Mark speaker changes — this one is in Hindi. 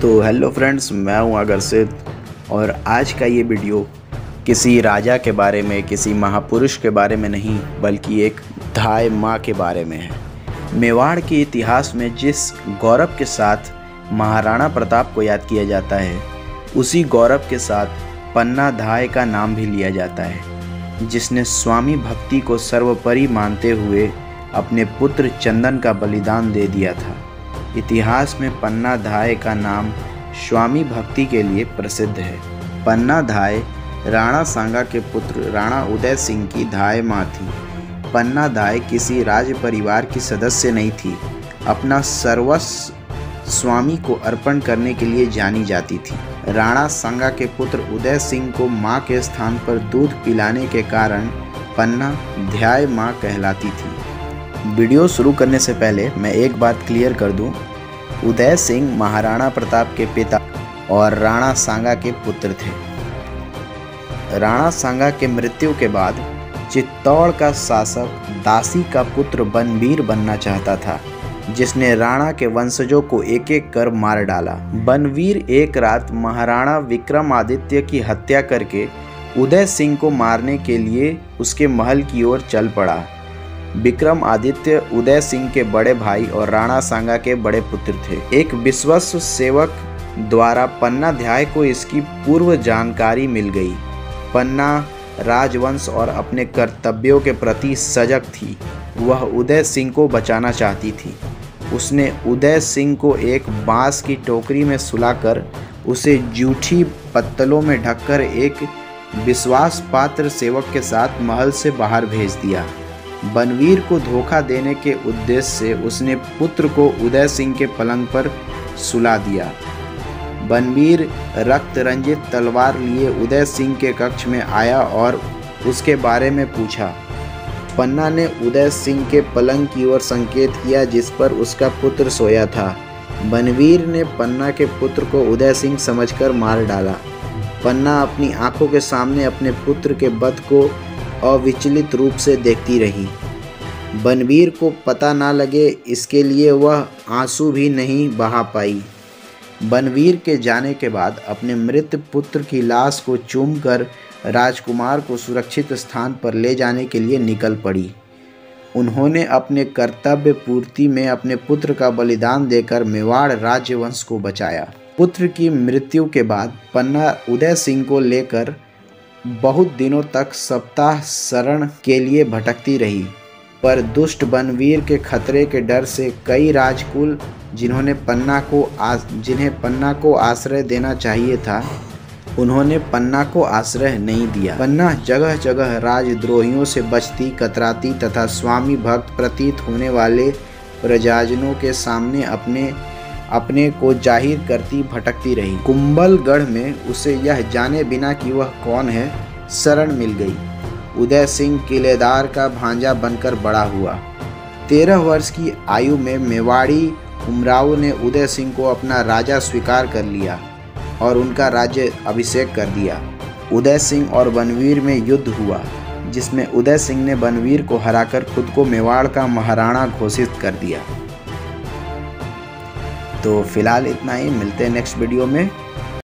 Speaker 1: तो हेलो फ्रेंड्स, मैं हूं अगरसित और आज का ये वीडियो किसी राजा के बारे में, किसी महापुरुष के बारे में नहीं, बल्कि एक धाय माँ के बारे में है। मेवाड़ के इतिहास में जिस गौरव के साथ महाराणा प्रताप को याद किया जाता है, उसी गौरव के साथ पन्ना धाय का नाम भी लिया जाता है, जिसने स्वामी भक्ति को सर्वोपरि मानते हुए अपने पुत्र चंदन का बलिदान दे दिया था। इतिहास में पन्ना धाय का नाम स्वामी भक्ति के लिए प्रसिद्ध है। पन्ना धाय राणा सांगा के पुत्र राणा उदय सिंह की धाय माँ थी। पन्ना धाय किसी राज परिवार की सदस्य नहीं थी, अपना सर्वस्व स्वामी को अर्पण करने के लिए जानी जाती थी। राणा सांगा के पुत्र उदय सिंह को माँ के स्थान पर दूध पिलाने के कारण पन्ना धाय माँ कहलाती थी। वीडियो शुरू करने से पहले मैं एक बात क्लियर कर दूं, उदय सिंह महाराणा प्रताप के पिता और राणा सांगा के पुत्र थे। राणा सांगा के मृत्यु के बाद चित्तौड़ का शासक दासी का पुत्र बनवीर बनना चाहता था, जिसने राणा के वंशजों को एक एक कर मार डाला। बनवीर एक रात महाराणा विक्रमादित्य की हत्या करके उदय सिंह को मारने के लिए उसके महल की ओर चल पड़ा। विक्रमादित्य उदय सिंह के बड़े भाई और राणा सांगा के बड़े पुत्र थे। एक विश्वस्त सेवक द्वारा पन्ना धाय को इसकी पूर्व जानकारी मिल गई। पन्ना राजवंश और अपने कर्तव्यों के प्रति सजग थी। वह उदय सिंह को बचाना चाहती थी। उसने उदय सिंह को एक बांस की टोकरी में सुलाकर उसे जूठी पत्तलों में ढककर एक विश्वास पात्र सेवक के साथ महल से बाहर भेज दिया। बनवीर को धोखा देने के उद्देश्य से उसने पुत्र को उदय सिंह के पलंग पर सुला दिया। बनवीर रक्त रंजित तलवार लिए उदय सिंह के कक्ष में आया और उसके बारे में पूछा। पन्ना ने उदय सिंह के पलंग की ओर संकेत किया, जिस पर उसका पुत्र सोया था। बनवीर ने पन्ना के पुत्र को उदय सिंह समझकर मार डाला। पन्ना अपनी आंखों के सामने अपने पुत्र के वध को अविचलित रूप से देखती रही। बनवीर को पता ना लगे, इसके लिए वह आंसू भी नहीं बहा पाई। बनवीर के जाने के बाद अपने मृत पुत्र की लाश को चूमकर राजकुमार को सुरक्षित स्थान पर ले जाने के लिए निकल पड़ी। उन्होंने अपने कर्तव्य पूर्ति में अपने पुत्र का बलिदान देकर मेवाड़ राज्यवंश को बचाया। पुत्र की मृत्यु के बाद पन्ना उदय सिंह को लेकर बहुत दिनों तक सप्ताह शरण के लिए भटकती रही, पर दुष्ट बनवीर के खतरे के डर से कई राजकुल जिन्हें पन्ना को आश्रय देना चाहिए था, उन्होंने पन्ना को आश्रय नहीं दिया। पन्ना जगह जगह राजद्रोहियों से बचती कतराती तथा स्वामी भक्त प्रतीत होने वाले प्रजाजनों के सामने अपने को जाहिर करती भटकती रही। कुंभलगढ़ में उसे यह जाने बिना कि वह कौन है, शरण मिल गई। उदय सिंह किलेदार का भांजा बनकर बड़ा हुआ। 13 वर्ष की आयु में मेवाड़ी उमराव ने उदय सिंह को अपना राजा स्वीकार कर लिया और उनका राज्य अभिषेक कर दिया। उदय सिंह और बनवीर में युद्ध हुआ, जिसमें उदय सिंह ने बनवीर को हराकर खुद को मेवाड़ का महाराणा घोषित कर दिया। तो फिलहाल इतना ही, मिलते हैं नेक्स्ट वीडियो में।